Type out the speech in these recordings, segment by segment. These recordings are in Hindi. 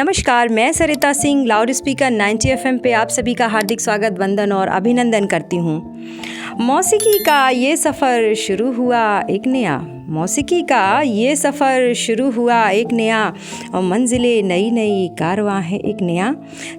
नमस्कार, मैं सरिता सिंह लाउड स्पीकर 90 FM पे आप सभी का हार्दिक स्वागत, वंदन और अभिनंदन करती हूँ। मौसीकी का ये सफ़र शुरू हुआ एक नया, मौसीकी का ये सफ़र शुरू हुआ एक नया, और मंजिलें नई नई, कारवां है एक नया।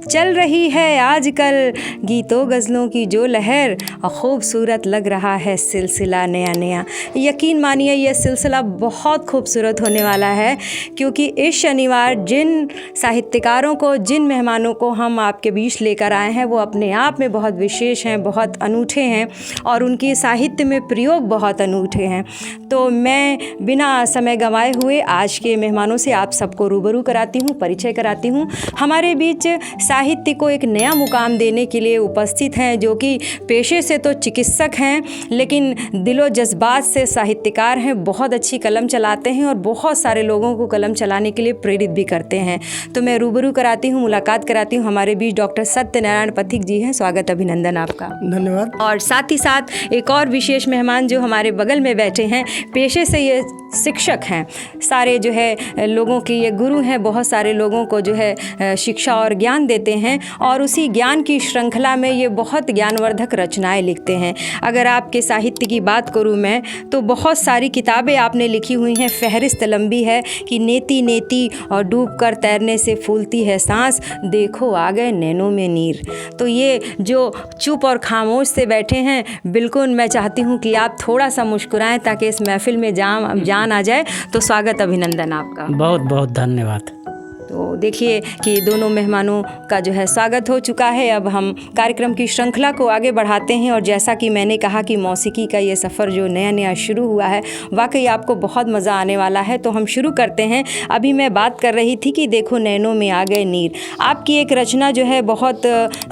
चल रही है आजकल गीतों गज़लों की जो लहर, और ख़ूबसूरत लग रहा है सिलसिला नया नया। यकीन मानिए ये सिलसिला बहुत खूबसूरत होने वाला है, क्योंकि इस शनिवार जिन साहित्यकारों को, जिन मेहमानों को हम आपके बीच लेकर आए हैं, वो अपने आप में बहुत विशेष हैं, बहुत अनूठे हैं और उनकी साहित्य में प्रयोग बहुत अनूठे हैं। तो मैं बिना समय गंवाए हुए आज के मेहमानों से आप सबको रूबरू कराती हूँ, परिचय कराती हूँ। हमारे बीच साहित्य को एक नया मुकाम देने के लिए उपस्थित हैं, जो कि पेशे से तो चिकित्सक हैं, लेकिन दिलो जज्बात से साहित्यकार हैं, बहुत अच्छी कलम चलाते हैं और बहुत सारे लोगों को कलम चलाने के लिए प्रेरित भी करते हैं। तो मैं रूबरू कराती हूँ, मुलाकात कराती हूँ। हमारे बीच डॉक्टर सत्यनारायण पथिक जी हैं। स्वागत, अभिनंदन आपका। धन्यवाद। और साथ ही साथ एक और विशेष मेहमान जो हमारे बगल में बैठे हैं, पेशे से ये शिक्षक हैं, सारे जो है लोगों के ये गुरु हैं, बहुत सारे लोगों को जो है शिक्षा और ज्ञान देते हैं, और उसी ज्ञान की श्रृंखला में ये बहुत ज्ञानवर्धक रचनाएं लिखते हैं। अगर आपके साहित्य की बात करूँ मैं, तो बहुत सारी किताबें आपने लिखी हुई हैं। फहरिस्त लंबी है कि नेति नेति और डूब कर तैरने से फूलती है सांस, देखो आ गए नैनों में नीर। तो ये जो चुप और खामोश से बैठे हैं, बिल्कुल मैं चाहती हूँ कि आप थोड़ा सा मुस्कुराएं ताकि इस महफिल में जान आ जाए। तो स्वागत, अभिनंदन आपका। बहुत बहुत धन्यवाद। तो देखिए कि दोनों मेहमानों का जो है स्वागत हो चुका है। अब हम कार्यक्रम की श्रृंखला को आगे बढ़ाते हैं, और जैसा कि मैंने कहा कि मौसीकी का ये सफ़र जो नया नया शुरू हुआ है, वाकई आपको बहुत मज़ा आने वाला है। तो हम शुरू करते हैं। अभी मैं बात कर रही थी कि देखो नैनों में आ गए नीर। आपकी एक रचना जो है बहुत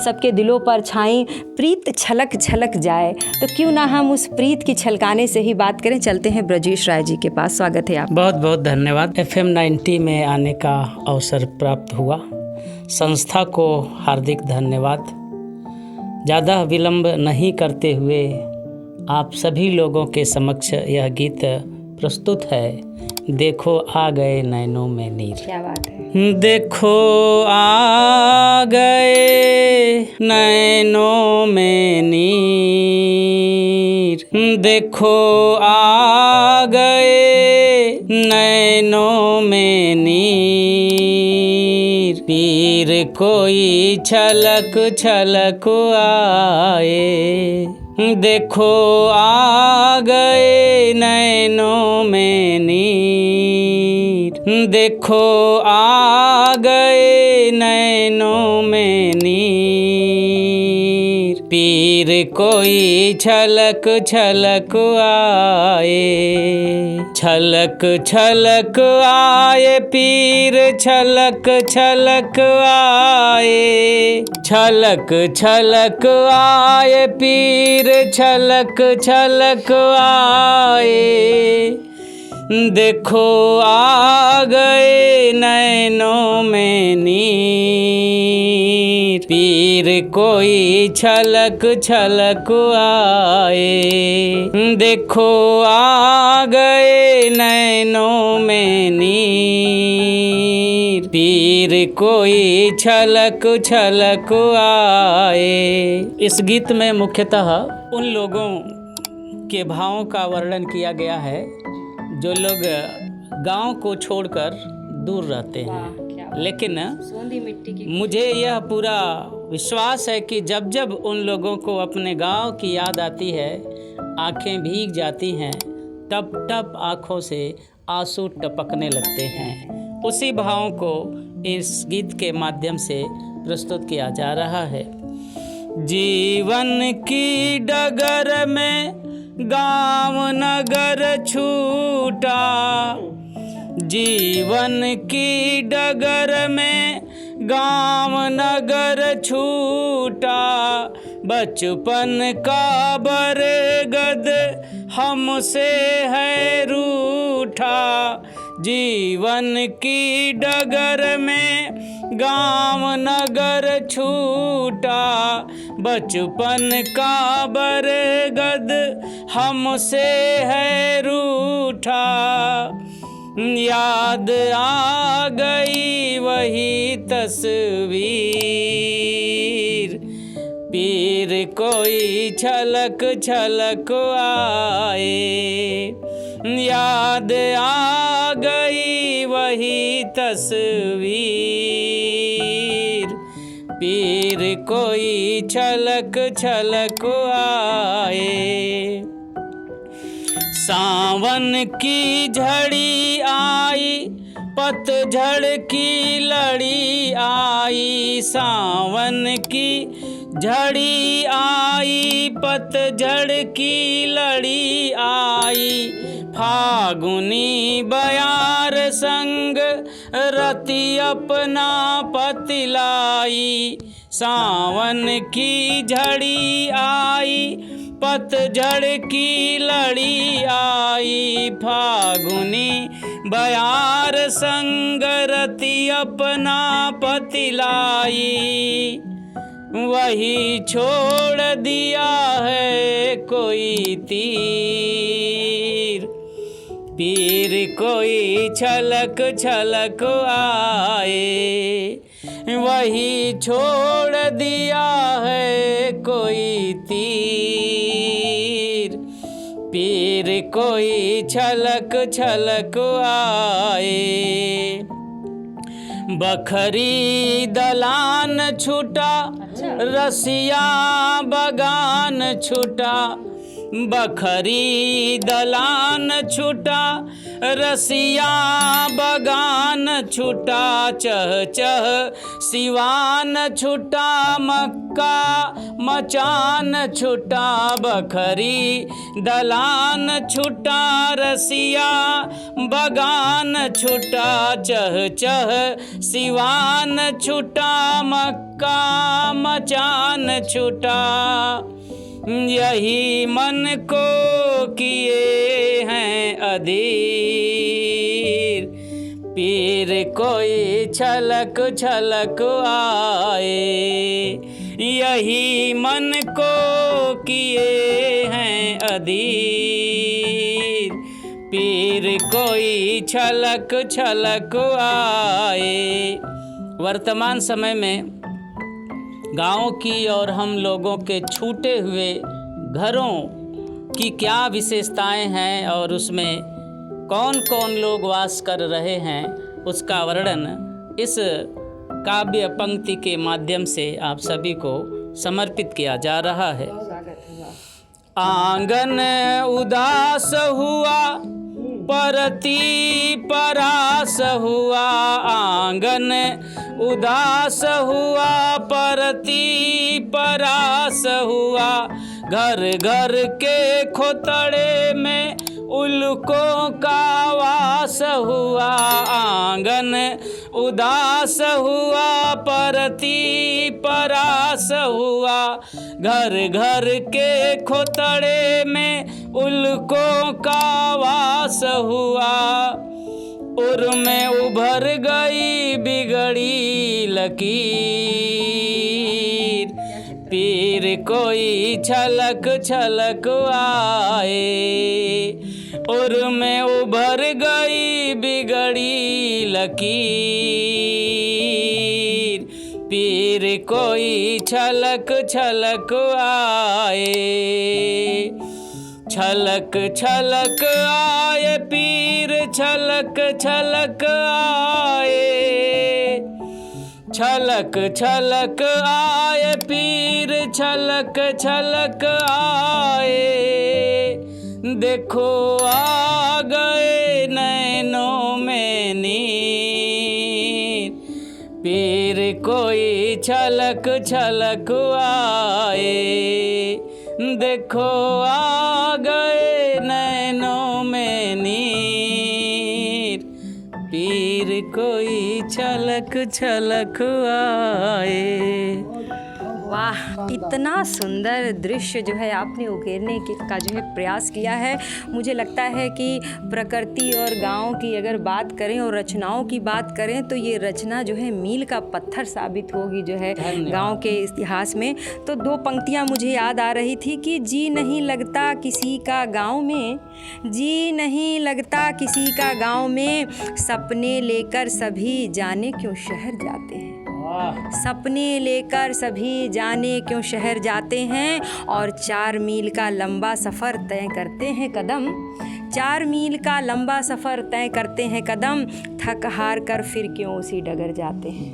सबके दिलों पर छाई, प्रीत छलक छलक जाए। तो क्यों ना हम उस प्रीत की छलकाने से ही बात करें। चलते हैं ब्रजेश राय जी के पास। स्वागत है आप। बहुत बहुत धन्यवाद। FM 90 में आने का अवसर प्राप्त हुआ, संस्था को हार्दिक धन्यवाद। ज़्यादा विलंब नहीं करते हुए आप सभी लोगों के समक्ष यह गीत प्रस्तुत है। देखो आ गए नैनों में नीर। क्या बात है। देखो आ गए नैनों में नीर, देखो आ गए नैनों में नीर, पीर कोई छलक छलक आए। देखो आ गए नैनों में नीर, देखो आ गए नैनों में नीर, पीर कोई छलक छलक आए। छलक छलक आए पीर, छलक छलक आए। छलक छलक आए पीर, छलक छलक आए। देखो आ गए नैनों में नीर, पीर कोई छलक छलक आए। देखो आ गए नैनों में नीर, पीर कोई छलक छलक आए। इस गीत में मुख्यतः उन लोगों के भावों का वर्णन किया गया है जो लोग गांव को छोड़कर दूर रहते हैं, लेकिन मुझे यह पूरा विश्वास है कि जब जब उन लोगों को अपने गांव की याद आती है, आंखें भीग जाती हैं, टप टप आँखों से आंसू टपकने लगते हैं। उसी भावों को इस गीत के माध्यम से प्रस्तुत किया जा रहा है। जीवन की डगर में गांव नगर छूटा, जीवन की डगर में गांव नगर छूटा, बचपन का बरगद हमसे है रूठा। जीवन की डगर में गांव नगर छूटा, बचपन का बरगद हमसे है रूठा। याद आ गई वही तस्वीर, पीर कोई छलक छलक आए। याद आ गई वही तस्वीर, पीर कोई छलक छलक आए। सावन की झड़ी आई, पतझड़ की लड़ी आई। सावन की झड़ी आई, पतझड़ की लड़ी आई। फागुनी बयार संग रति अपना पतिलाई। सावन की झड़ी आई, पतझड़ की लड़ी आई। फागुनी बयार संग रति अपना पतिलाई। वही छोड़ दिया है कोई तीर, पीर कोई छलक छलक आए। वही छोड़ दिया है कोई तीर, पीर कोई छलक छलक आए। बखरी दलान छूटा, रसिया बगान छूटा। बखरी दलान छूटा, रसिया बगान छूटा। चह चह सिवान छूटा, मक्का मचान छूटा। बखरी दलान छूटा, रसिया बगान छूटा। चह चह सिवान छूटा, मक्का मचान छूटा। यही मन को किए हैं अधीर, पीर कोई छलक छलक आए। यही मन को किए हैं अधीर, पीर कोई छलक छलक आए। वर्तमान समय में गाँव की और हम लोगों के छूटे हुए घरों की क्या विशेषताएं हैं और उसमें कौन कौन लोग वास कर रहे हैं, उसका वर्णन इस काव्य पंक्ति के माध्यम से आप सभी को समर्पित किया जा रहा है। आंगन उदास हुआ, परती परास हुआ। आंगन उदास हुआ, परती परास हुआ। घर घर के खोतड़े में उल्कों का वास हुआ। आंगन उदास हुआ, परती परास हुआ। घर घर के खोतड़े में उल्कों का वास हुआ। उर में उभर गई बिगड़ी लकीर, पीर कोई छलक छलक आए। उर में उभर गई बिगड़ी लकीर, पीर कोई छलक छलक आए। छलक छलक आए पीर, छलक छलक आए। छलक छलक आए पीर, छलक छलक आए। देखो आ गए नैनों में नीर, पीर कोई छलक छलक आए। देखो आ गए नैनों में नीर, पीर कोई छलक छलक आए। वाह, इतना सुंदर दृश्य जो है आपने उकेरने का जो है प्रयास किया है। मुझे लगता है कि प्रकृति और गांव की अगर बात करें और रचनाओं की बात करें तो ये रचना जो है मील का पत्थर साबित होगी जो है गांव के इतिहास में। तो दो पंक्तियां मुझे याद आ रही थी कि जी नहीं लगता किसी का गांव में, जी नहीं लगता किसी का गांव में, सपने लेकर सभी जाने क्यों शहर जाते हैं। सपने लेकर सभी जाने क्यों शहर जाते हैं, और 4 मील का लंबा सफ़र तय करते हैं कदम, 4 मील का लंबा सफ़र तय करते हैं कदम, थक हार कर फिर क्यों उसी डगर जाते हैं।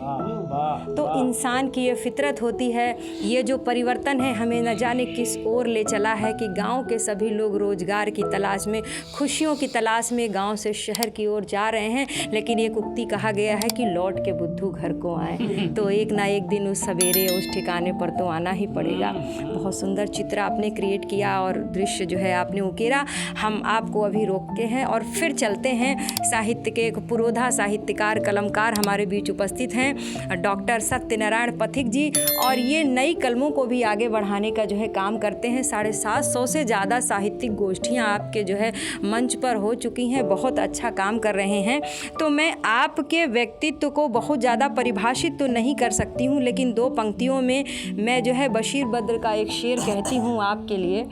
तो इंसान की ये फितरत होती है। ये जो परिवर्तन है हमें न जाने किस ओर ले चला है कि गांव के सभी लोग रोज़गार की तलाश में, खुशियों की तलाश में गांव से शहर की ओर जा रहे हैं। लेकिन एक उक्ति कहा गया है कि लौट के बुद्धू घर को आए, तो एक ना एक दिन उस सवेरे उस ठिकाने पर तो आना ही पड़ेगा। बहुत सुंदर चित्र आपने क्रिएट किया और दृश्य जो है आपने उकेरा। हम आपको अभी रोकते हैं और फिर चलते हैं। साहित्य के एक पुरोधा साहित्यकार कलमकार हमारे बीच उपस्थित हैं डॉक्टर सत्यनारायण पथिक जी, और ये नई कलमों को भी आगे बढ़ाने का जो है काम करते हैं। 750 से ज़्यादा साहित्यिक गोष्ठियाँ आपके जो है मंच पर हो चुकी हैं, बहुत अच्छा काम कर रहे हैं। तो मैं आपके व्यक्तित्व को बहुत ज़्यादा परिभाषित तो नहीं कर सकती हूँ, लेकिन 2 पंक्तियों में मैं जो है बशीर बद्र का एक शेर कहती हूँ आपके लिए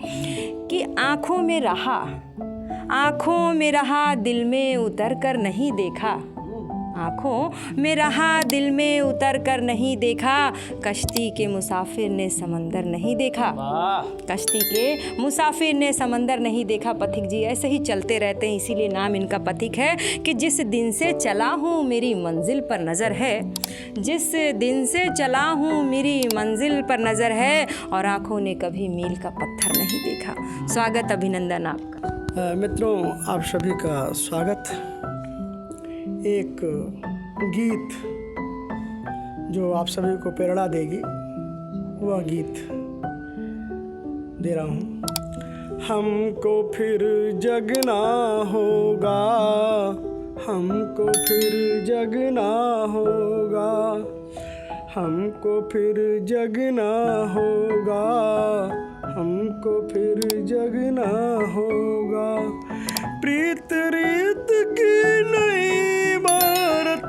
कि आँखों में रहा, आँखों में रहा, दिल में उतर कर नहीं देखा, आँखों में रहा, दिल में उतर कर नहीं देखा, कश्ती के मुसाफिर ने समंदर नहीं देखा, कश्ती के मुसाफिर ने समंदर नहीं देखा। पथिक जी ऐसे ही चलते रहते हैं, इसीलिए नाम इनका पथिक है कि जिस दिन से चला हूँ मेरी मंजिल पर नज़र है, जिस दिन से चला हूँ मेरी मंजिल पर नज़र है, और आँखों ने कभी मील का पत्थर नहीं देखा। स्वागत, अभिनंदन आपका। मित्रों, आप सभी का स्वागत। एक गीत जो आप सभी को प्रेरणा देगी वह गीत दे रहा हूँ। हमको फिर जगना होगा, हमको फिर जगना होगा, हमको फिर जगना होगा, हमको फिर जगना होगा। प्रीत रीत की नई इबारत,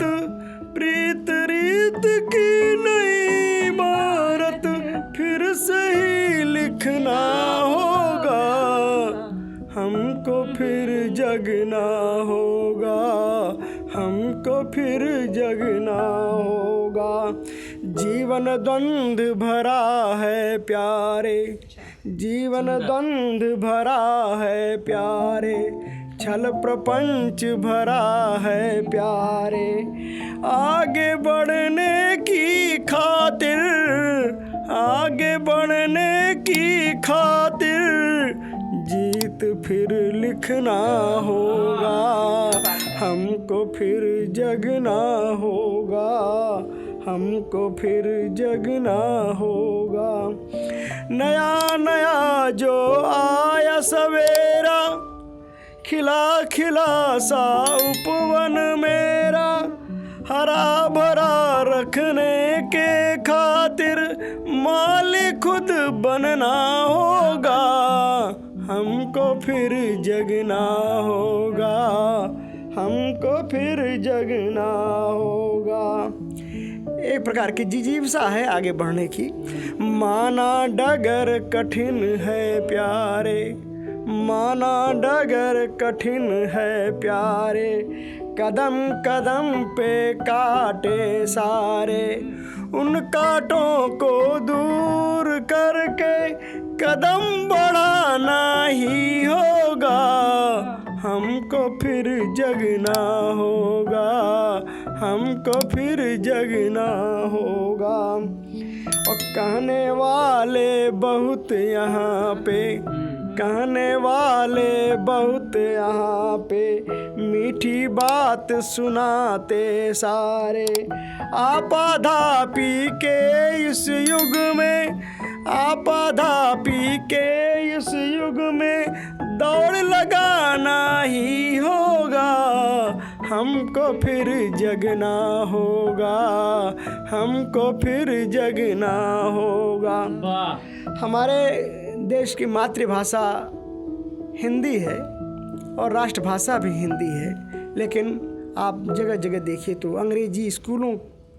प्रीत रीत की नई इबारत फिर से ही लिखना होगा, हमको फिर जगना होगा, हमको फिर जगना होगा। जीवन द्वंद्व भरा है प्यारे, जीवन द्वंद्व भरा है प्यारे, छल प्रपंच भरा है प्यारे। आगे बढ़ने की खातिर, आगे बढ़ने की खातिर जीत फिर लिखना होगा, हमको फिर जगना होगा, हमको फिर जगना होगा। नया नया जो आया सवेरा, खिला खिला सा उपवन मेरा, हरा भरा रखने के खातिर मालिक खुद बनना होगा, हमको फिर जगना होगा, हमको फिर जगना होगा। एक प्रकार की जिजीविसा है आगे बढ़ने की। माना डगर कठिन है प्यारे, माना डगर कठिन है प्यारे, कदम कदम पे काटे सारे, उन कांटों को दूर करके कदम बढ़ाना ही होगा, हमको फिर जगना होगा, हमको फिर जगना होगा। और कहने वाले बहुत यहाँ पे, कहने वाले बहुत यहाँ पे, मीठी बात सुनाते सारे। आपाधापी के इस युग में, आपाधापी के इस युग में दौड़ लगाना ही होगा, हम हमको फिर जगना होगा, हमको फिर जगना होगा। हमारे देश की मातृभाषा हिंदी है और राष्ट्रभाषा भी हिंदी है, लेकिन आप जगह जगह देखिए तो अंग्रेजी स्कूलों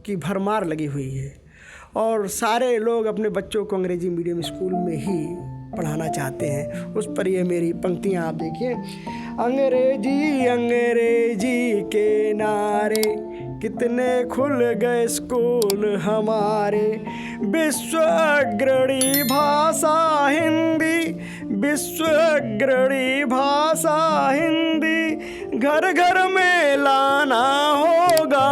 की भरमार लगी हुई है और सारे लोग अपने बच्चों को अंग्रेजी मीडियम स्कूल में ही पढ़ाना चाहते हैं। उस पर ये मेरी पंक्तियाँ आप देखिए। अंग्रेजी अंग्रेजी के नारे कितने खुल गए स्कूल हमारे, विश्व अग्रणी भाषा हिंदी, विश्व अग्रणी भाषा हिंदी, घर घर में लाना होगा,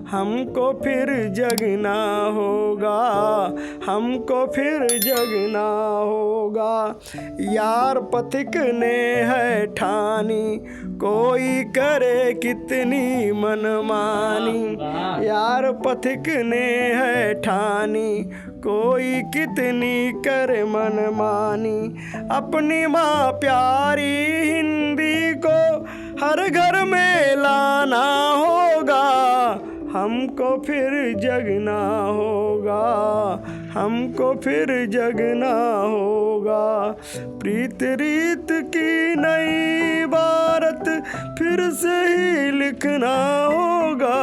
हमको फिर जगना होगा, हमको फिर जगना होगा। यार पथिक ने है ठानी, कोई करे कितनी मनमानी, यार पथिक ने है ठानी, कोई कितनी करे मनमानी। अपनी माँ प्यारी हिंदी को हर घर में लाना होगा, हमको फिर जगना होगा, हमको फिर जगना होगा। प्रीत रीत की नई इबारत फिर से ही लिखना होगा,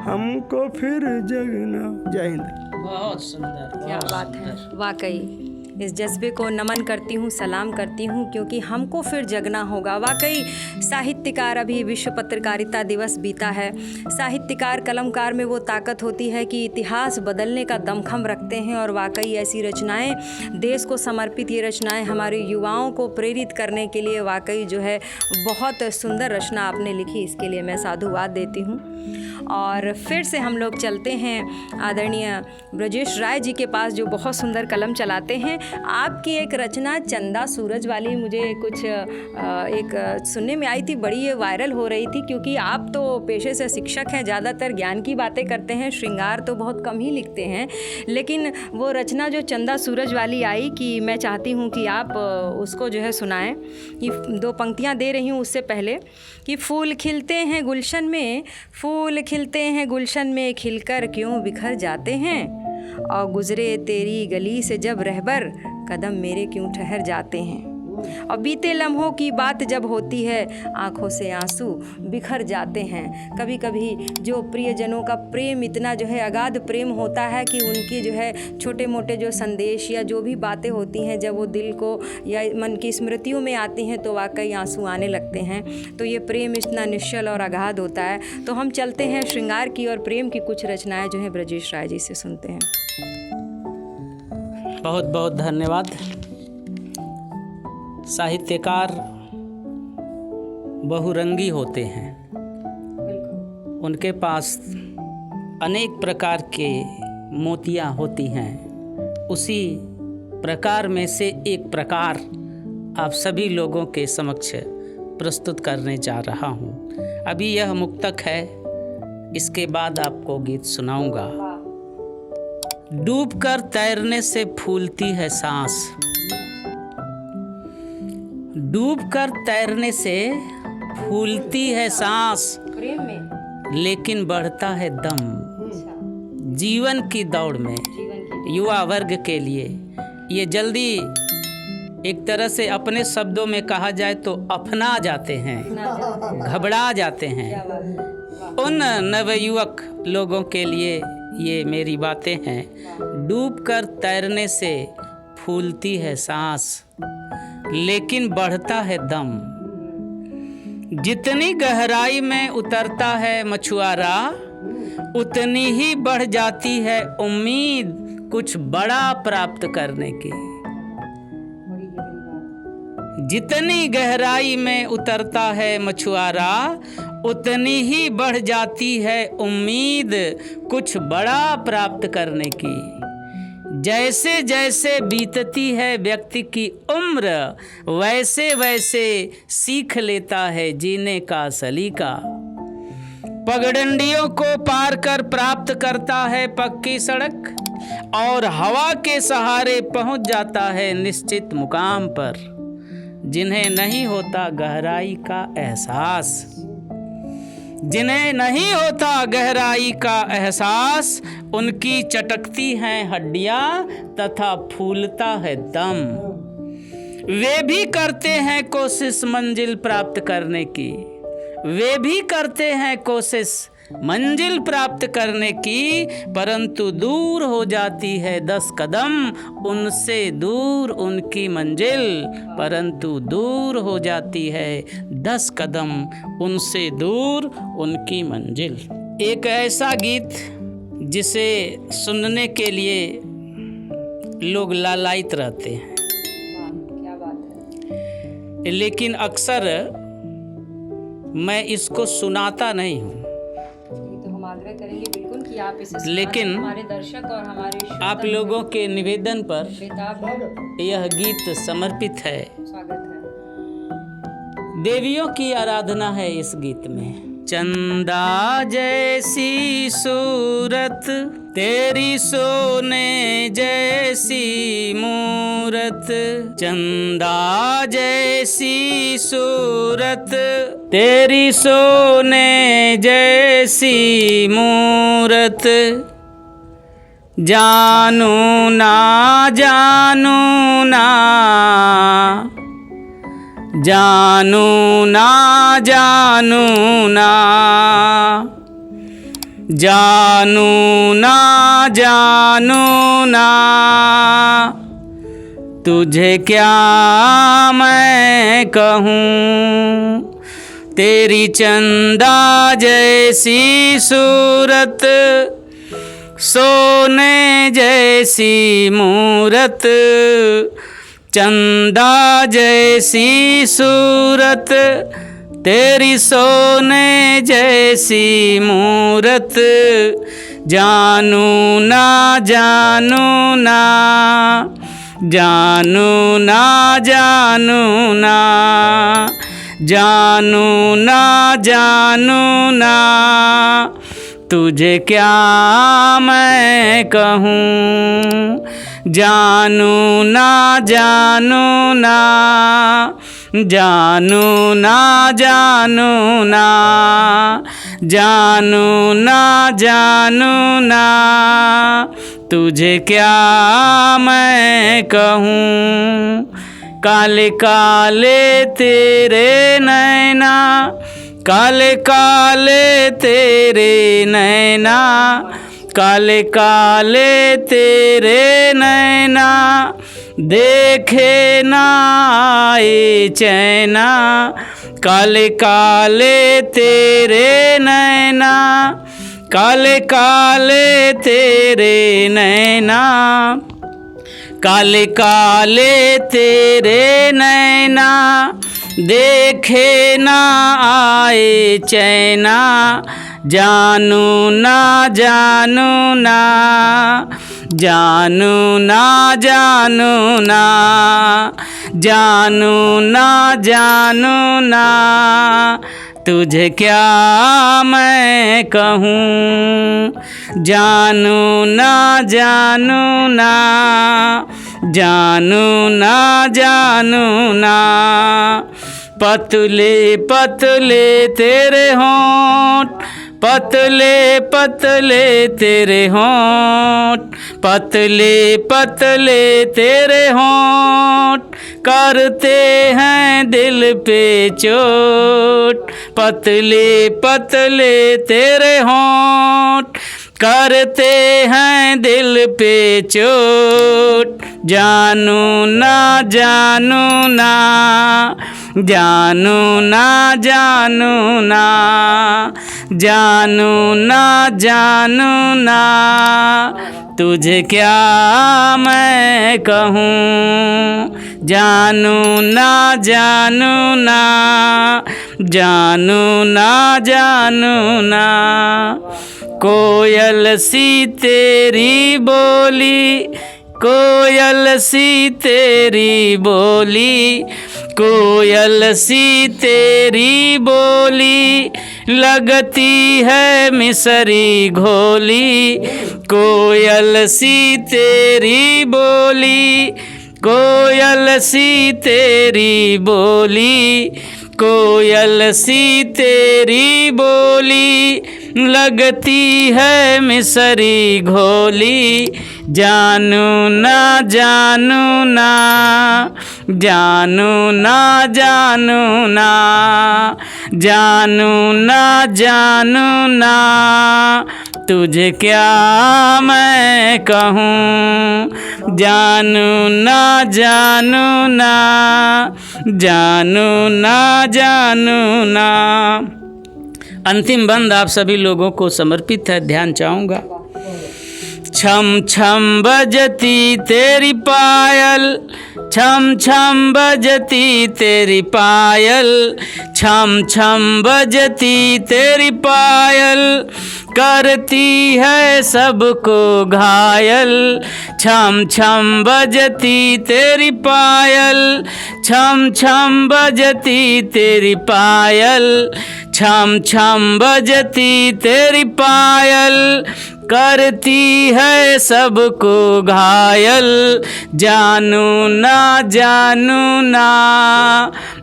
हमको फिर जगना। जय हिंद। बहुत सुंदर, क्या बात है। वाकई इस जज्बे को नमन करती हूँ, सलाम करती हूँ, क्योंकि हमको फिर जगना होगा। वाकई साहित्यकार, अभी विश्व पत्रकारिता दिवस बीता है। साहित्यकार, कलमकार में वो ताकत होती है कि इतिहास बदलने का दमखम रखते हैं और वाकई ऐसी रचनाएं, देश को समर्पित ये रचनाएं हमारे युवाओं को प्रेरित करने के लिए वाकई जो है बहुत सुंदर रचना आपने लिखी, इसके लिए मैं साधुवाद देती हूँ। और फिर से हम लोग चलते हैं आदरणीय ब्रजेश राय जी के पास, जो बहुत सुंदर कलम चलाते हैं। आपकी एक रचना चंदा सूरज वाली मुझे कुछ एक सुनने में आई थी, बड़ी ये वायरल हो रही थी, क्योंकि आप तो पेशे से शिक्षक हैं, ज़्यादातर ज्ञान की बातें करते हैं, श्रृंगार तो बहुत कम ही लिखते हैं, लेकिन वो रचना जो चंदा सूरज वाली आई कि मैं चाहती हूँ कि आप उसको जो है सुनाएं। ये 2 पंक्तियाँ दे रही हूँ उससे पहले कि फूल खिलते हैं गुलशन में, फूल खिलते हैं गुलशन में, खिलकर क्यों बिखर जाते हैं, और गुजरे तेरी गली से जब रहबर, कदम मेरे क्यों ठहर जाते हैं। और बीते लम्हों की बात जब होती है, आँखों से आंसू बिखर जाते हैं। कभी कभी जो प्रियजनों का प्रेम इतना जो है अगाध प्रेम होता है कि उनकी जो है छोटे मोटे जो संदेश या जो भी बातें होती हैं, जब वो दिल को या मन की स्मृतियों में आती हैं तो वाकई आंसू आने लगते हैं। तो ये प्रेम इतना निश्चल और अगाध होता है। तो हम चलते हैं श्रृंगार की और प्रेम की कुछ रचनाएं जो है ब्रजेश राय जी से सुनते हैं। बहुत बहुत धन्यवाद। साहित्यकार बहुरंगी होते हैं, उनके पास अनेक प्रकार के मोतियाँ होती हैं। उसी प्रकार में से एक प्रकार आप सभी लोगों के समक्ष प्रस्तुत करने जा रहा हूँ। अभी यह मुक्तक है, इसके बाद आपको गीत सुनाऊंगा। डूबकर तैरने से फूलती है सांस, डूबकर तैरने से फूलती है सांस, प्रेम में लेकिन बढ़ता है दम जीवन की दौड़ में। युवा वर्ग के लिए ये जल्दी एक तरह से अपने शब्दों में कहा जाए तो अपना जाते हैं, घबरा जाते हैं। उन नवयुवक लोगों के लिए ये मेरी बातें हैं। डूबकर तैरने से फूलती है सांस, लेकिन बढ़ता है दम। जितनी गहराई में उतरता है मछुआरा, उतनी ही बढ़ जाती है उम्मीद कुछ बड़ा प्राप्त करने की। जितनी गहराई में उतरता है मछुआरा, उतनी ही बढ़ जाती है उम्मीद कुछ बड़ा प्राप्त करने की। जैसे जैसे बीतती है व्यक्ति की उम्र, वैसे वैसे सीख लेता है जीने का सलीका। पगडंडियों को पार कर प्राप्त करता है पक्की सड़क, और हवा के सहारे पहुंच जाता है निश्चित मुकाम पर। जिन्हें नहीं होता गहराई का एहसास, जिन्हें नहीं होता गहराई का एहसास, उनकी चटकती हैं हड्डियां तथा फूलता है दम। वे भी करते हैं कोशिश मंजिल प्राप्त करने की, वे भी करते हैं कोशिश मंजिल प्राप्त करने की, परंतु दूर हो जाती है 10 कदम उनसे दूर उनकी मंजिल, परंतु दूर हो जाती है 10 कदम उनसे दूर उनकी मंजिल। एक ऐसा गीत जिसे सुनने के लिए लोग लालायित रहते हैं, क्या बात है। लेकिन अक्सर मैं इसको सुनाता नहीं हूँ। आग्रह करेंगे बिल्कुल कि आप इसे लेकिन हमारे दर्शक और हमारे आप लोगों के निवेदन पर बेताब यह गीत समर्पित है। स्वागत है। देवियों की आराधना है इस गीत में। चंदा जैसी सूरत तेरी सोने जैसी मूरत, चंदा जैसी सूरत तेरी सोने जैसी मूरत, जानू ना जानू ना, जानू ना जानू ना, जानू ना जानू ना, तुझे क्या मैं कहूँ। तेरी चंदा जैसी सूरत, सोने जैसी मूरत, चंदा जैसी सूरत तेरी सोने जैसी मूरत, जानू ना जानू ना, जानू ना जानू ना, जानू ना जानू ना, तुझे क्या मैं कहूँ। जानू ना जानू ना, जानू ना जानू ना, जानू ना जानू ना, तुझे क्या मैं कहूँ। काले काले तेरे नैना, काले काले तेरे नैना, काले काले तेरे नैना, देखे ना आए चैना, काले काले तेरे नैना, काले काले तेरे नैना, काले काले तेरे नैना, देखे ना आए चैना, जानू ना जानू ना, जानू ना जानू ना, जानू ना जानू ना, तुझे क्या मैं कहूँ। जानू ना जानू ना, जानू ना जानू ना, पतले पतले तेरे होंठ, पतले पतले तेरे होंठ, पतले पतले तेरे होंठ, करते हैं दिल पे चोट, पतले पतले तेरे होंठ, करते हैं दिल पे चोट, जानू ना जानू ना, जानू ना जानू ना, जानू ना जानू ना, तुझे क्या मैं कहूँ। जानू ना जानू ना, जानू ना जानू ना, कोयल सी तेरी बोली, कोयल सी तेरी बोली, कोयल सी तेरी बोली, लगती है मिसरी घोली, कोयल सी तेरी बोली, कोयल सी तेरी बोली, कोयल सी तेरी बोली, लगती है मिसरी घोली। जानू ना जानू ना, जानू ना जानू ना, जानू ना जानू ना, तुझे क्या मैं कहूँ। जानू ना जानू ना, जानू ना जानू ना। अंतिम बंद आप सभी लोगों को समर्पित है, ध्यान चाहूँगा। छम छम बजती तेरी पायल, छम छम बजती तेरी पायल, छम छम बजती तेरी पायल, करती है सबको घायल। छम छम बजती तेरी पायल, छम छम बजती तेरी पायल, छम छम बजती तेरी पायल, करती है सबको घायल। जानू ना जानू ना,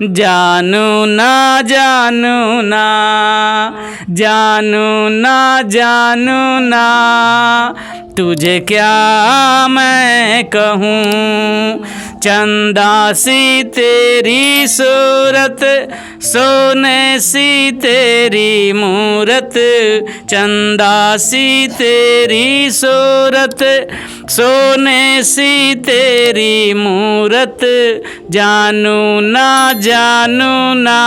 जानू ना जानू ना, जानू ना जानू ना, तुझे क्या मैं कहूँ। चंदा सी तेरी सूरत, सोने सी तेरी मूरत, चंदा सी तेरी सूरत, सोने सी तेरी मूरत। जानू ना जानू ना,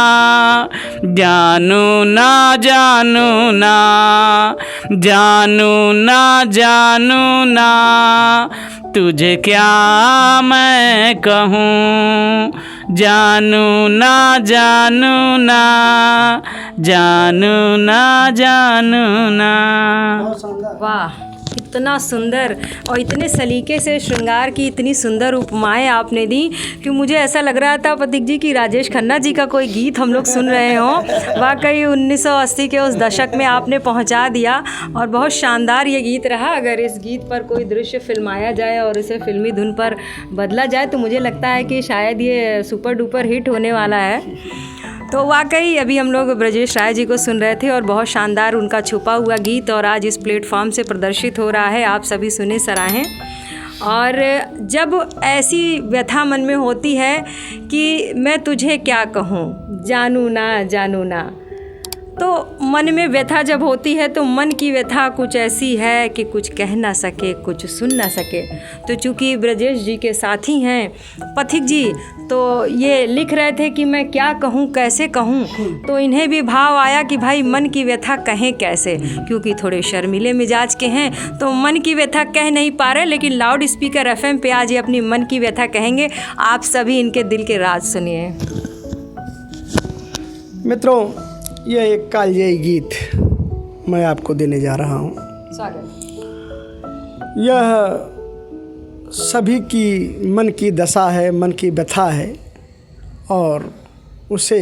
जानू ना जानू ना, जानू ना जानू ना, तुझे क्या मैं कहूँ। जानू ना जानू ना, जानू ना जानू ना। वाह, इतना सुंदर और इतने सलीके से श्रृंगार की इतनी सुंदर उपमाएं आपने दी कि मुझे ऐसा लग रहा था पथिक जी कि राजेश खन्ना जी का कोई गीत हम लोग सुन रहे हों। वाकई 1980 के उस दशक में आपने पहुंचा दिया और बहुत शानदार ये गीत रहा। अगर इस गीत पर कोई दृश्य फिल्माया जाए और इसे फिल्मी धुन पर बदला जाए तो मुझे लगता है कि शायद ये सुपर डुपर हिट होने वाला है। तो वाकई अभी हम लोग ब्रजेश राय जी को सुन रहे थे और बहुत शानदार उनका छुपा हुआ गीत और आज इस प्लेटफॉर्म से प्रदर्शित हो रहा है। आप सभी सुने सराहें। और जब ऐसी व्यथा मन में होती है कि मैं तुझे क्या कहूँ, जानू ना जानू ना, तो मन में व्यथा जब होती है तो मन की व्यथा कुछ ऐसी है कि कुछ कह ना सके, कुछ सुन ना सके। तो चूँकि ब्रजेश जी के साथी हैं पथिक जी, तो ये लिख रहे थे कि मैं क्या कहूँ कैसे कहूँ, तो इन्हें भी भाव आया कि भाई मन की व्यथा कहें कैसे, क्योंकि थोड़े शर्मीले मिजाज के हैं तो मन की व्यथा कह नहीं पा रहे, लेकिन लाउड स्पीकर FM पे आज ये अपनी मन की व्यथा कहेंगे। आप सभी इनके दिल के राज सुनिए। मित्रों, यह एक कालजयी गीत मैं आपको देने जा रहा हूँ। यह सभी की मन की दशा है, मन की व्यथा है और उसे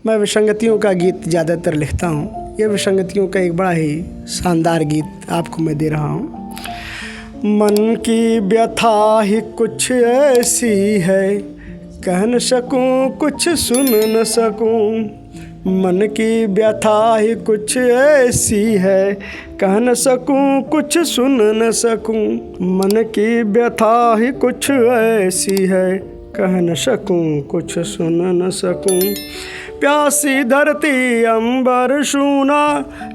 मैं विसंगतियों का गीत ज़्यादातर लिखता हूँ। यह विसंगतियों का एक बड़ा ही शानदार गीत आपको मैं दे रहा हूँ। मन की व्यथा ही कुछ ऐसी है, कह न सकूँ कुछ सुन न सकूँ। मन की व्यथा ही कुछ ऐसी है, कह न सकूँ कुछ सुन न सकूँ। मन की व्यथा ही कुछ ऐसी है, कह न सकूँ कुछ सुन न सकूँ। प्यासी धरती अंबर सूना,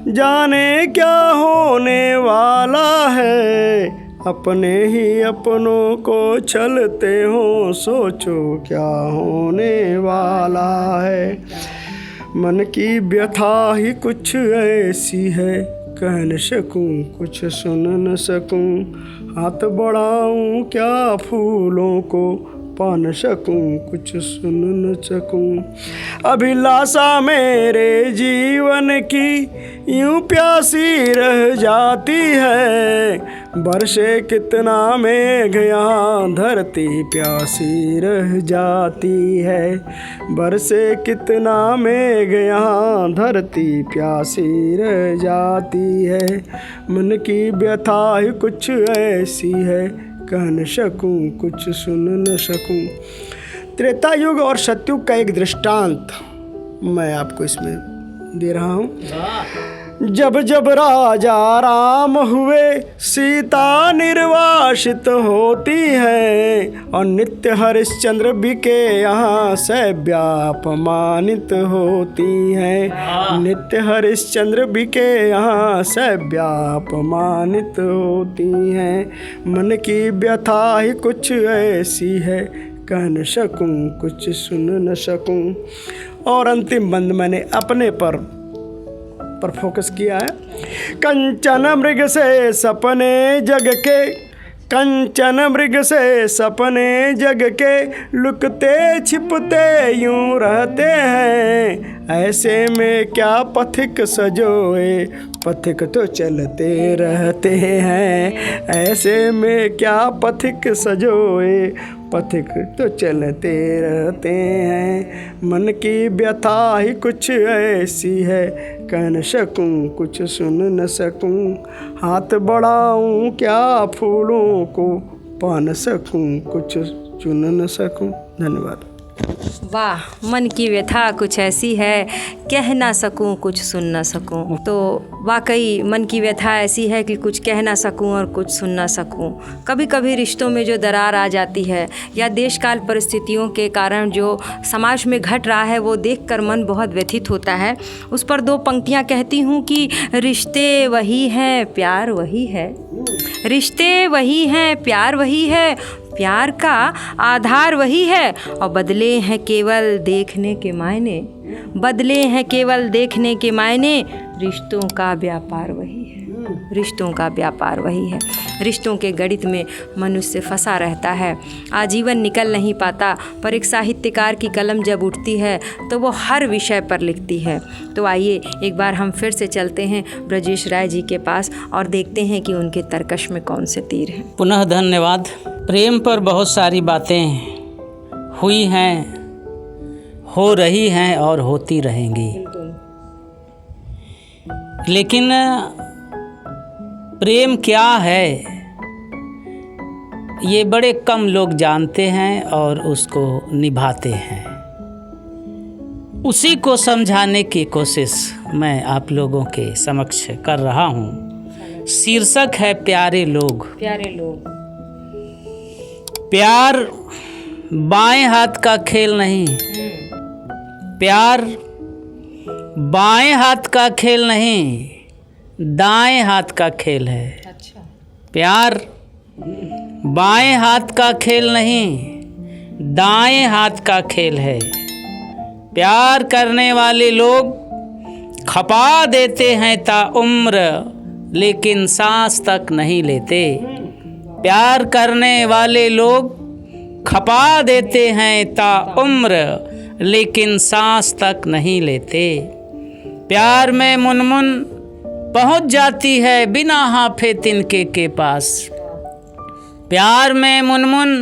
जाने क्या होने वाला है। अपने ही अपनों को छलते हो, सोचो क्या होने वाला है। मन की व्यथा ही कुछ ऐसी है, कह न सकूँ कुछ सुन न सकूँ। हाथ बढ़ाऊँ क्या फूलों को, पा न सकूँ कुछ सुन न सकूँ। अभिलाषा मेरे जीवन की यूं प्यासी रह जाती है। बरसे कितना मेघ यहाँ, धरती प्यासी रह जाती है। बरसे कितना मेघ यहाँ, धरती प्यासी रह जाती है। मन की व्यथा ही कुछ ऐसी है, कह न सकूँ कुछ सुन न सकूँ। त्रेता युग और सतयुग का एक दृष्टांत मैं आपको इसमें दे रहा हूँ। जब जब राजा राम हुए सीता निर्वासित होती है, और नित्य हरिश्चंद्र बिके यहाँ से व्यापमानित होती है। नित्य हरिश्चंद्र बिके यहाँ से व्यापमानित होती हैं। मन की व्यथा ही कुछ ऐसी है, कह न सकूं कुछ सुन न सकूं। और अंतिम बंद मैंने अपने पर फोकस किया है। कंचन मृग से सपने जग के, कंचन मृग से सपने जग के, लुकते छिपते यूं रहते हैं। ऐसे में क्या पथिक सजोए, पथिक तो चलते रहते हैं। ऐसे में क्या पथिक सजोए, पथिक तो चलते रहते हैं। मन की व्यथा ही कुछ ऐसी है, कह न सकूं कुछ सुन न सकूं। हाथ बढ़ाऊं क्या फूलों को, पा न सकूं कुछ चुन न सकूं। धन्यवाद। वाह, मन की व्यथा कुछ ऐसी है, कह ना सकूं कुछ सुन ना सकूं। तो वाकई मन की व्यथा ऐसी है कि कुछ कह ना सकूं और कुछ सुन ना सकूं। कभी कभी रिश्तों में जो दरार आ जाती है या देशकाल परिस्थितियों के कारण जो समाज में घट रहा है, वो देखकर मन बहुत व्यथित होता है। उस पर 2 पंक्तियां कहती हूँ कि रिश्ते वही हैं, प्यार वही है। रिश्ते वही हैं, प्यार वही है, प्यार का आधार वही है, और बदले हैं केवल देखने के मायने, बदले हैं केवल देखने के मायने। रिश्तों का व्यापार वही है, रिश्तों का व्यापार वही है। रिश्तों के गणित में मनुष्य फंसा रहता है, आजीवन निकल नहीं पाता। पर एक साहित्यकार की कलम जब उठती है तो वो हर विषय पर लिखती है। तो आइए एक बार हम फिर से चलते हैं ब्रजेश राय जी के पास और देखते हैं कि उनके तरकश में कौन से तीर हैं। पुनः धन्यवाद। प्रेम पर बहुत सारी बातें हुई हैं, हो रही हैं और होती रहेंगी, लेकिन प्रेम क्या है ये बड़े कम लोग जानते हैं और उसको निभाते हैं। उसी को समझाने की कोशिश मैं आप लोगों के समक्ष कर रहा हूँ। शीर्षक है प्यारे लोग। प्यारे लोग। प्यार बाएं हाथ का खेल नहीं, प्यार बाएं हाथ का खेल नहीं, दाएं हाथ का खेल है। अच्छा। प्यार बाएं हाथ का खेल नहीं, दाएं हाथ का खेल है। प्यार करने वाले लोग खपा देते हैं ताउम्र, लेकिन सांस तक नहीं लेते। प्यार करने वाले लोग खपा देते हैं ताउम्र, लेकिन सांस तक नहीं लेते। प्यार में मुनमुन पहुंच जाती है बिना हाफे तिनके के पास। प्यार में मुनमुन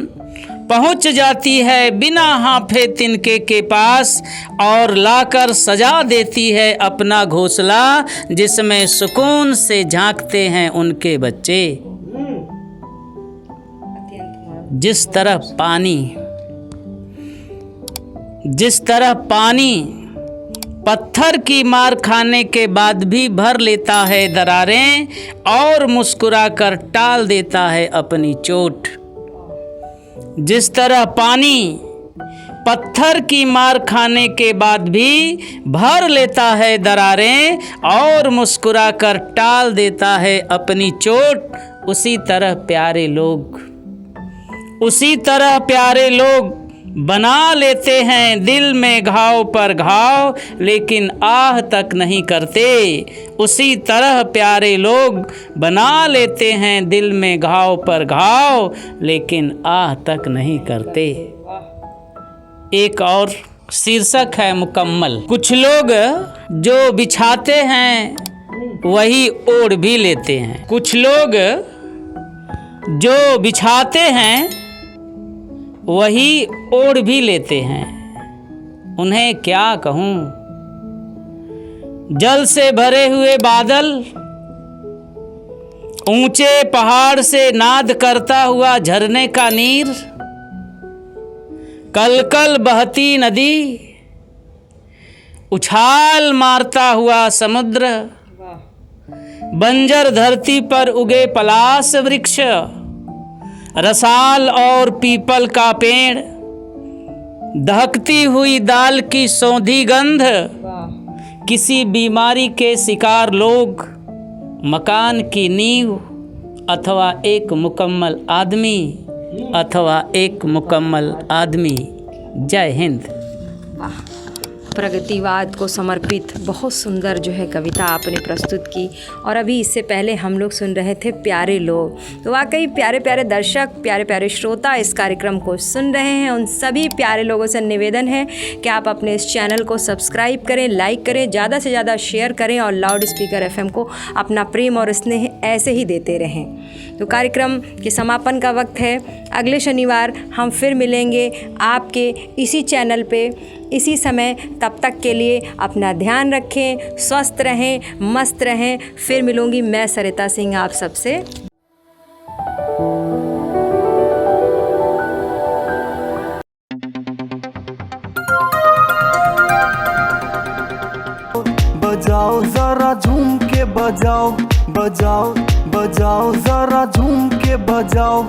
पहुंच जाती है बिना हाफे तिनके के पास, और लाकर सजा देती है अपना घोंसला, जिसमें सुकून से झांकते हैं उनके बच्चे। जिस तरह पानी पत्थर की मार खाने के बाद भी भर लेता है दरारें, और मुस्कुराकर टाल देता है अपनी चोट। जिस तरह पानी पत्थर की मार खाने के बाद भी भर लेता है दरारें, और मुस्कुराकर टाल देता है अपनी चोट, उसी तरह प्यारे लोग बना लेते हैं दिल में घाव पर घाव, लेकिन आह तक नहीं करते। उसी तरह प्यारे लोग बना लेते हैं दिल में घाव पर घाव, लेकिन आह तक नहीं करते। एक और शीर्षक है मुकम्मल। कुछ लोग जो बिछाते हैं वही ओढ़ भी लेते हैं। कुछ लोग जो बिछाते हैं वही ओढ़ भी लेते हैं। उन्हें क्या कहूँ। जल से भरे हुए बादल, ऊंचे पहाड़ से नाद करता हुआ झरने का नीर, कल कल बहती नदी, उछाल मारता हुआ समुद्र, बंजर धरती पर उगे पलाश वृक्ष, रसाल और पीपल का पेड़, दहकती हुई दाल की सौंधी गंध, किसी बीमारी के शिकार लोग, मकान की नींव अथवा एक मुकम्मल आदमी, अथवा एक मुकम्मल आदमी। जय हिंद। प्रगतिवाद को समर्पित बहुत सुंदर जो है कविता आपने प्रस्तुत की। और अभी इससे पहले हम लोग सुन रहे थे प्यारे लोग। तो वाकई प्यारे प्यारे दर्शक, प्यारे प्यारे श्रोता इस कार्यक्रम को सुन रहे हैं। उन सभी प्यारे लोगों से निवेदन है कि आप अपने इस चैनल को सब्सक्राइब करें, लाइक करें, ज़्यादा से ज़्यादा शेयर करें और लाउड स्पीकर FM को अपना प्रेम और स्नेह ऐसे ही देते रहें। तो कार्यक्रम के समापन का वक्त है। अगले शनिवार हम फिर मिलेंगे आपके इसी चैनल पे, इसी समय। तब तक के लिए अपना ध्यान रखें, स्वस्थ रहें, मस्त रहें। फिर मिलूंगी मैं सरिता सिंह आप सबसे। बजाओ जरा झूम के बजाओ, बजाओ बजाओ जरा झूम के बजाओ।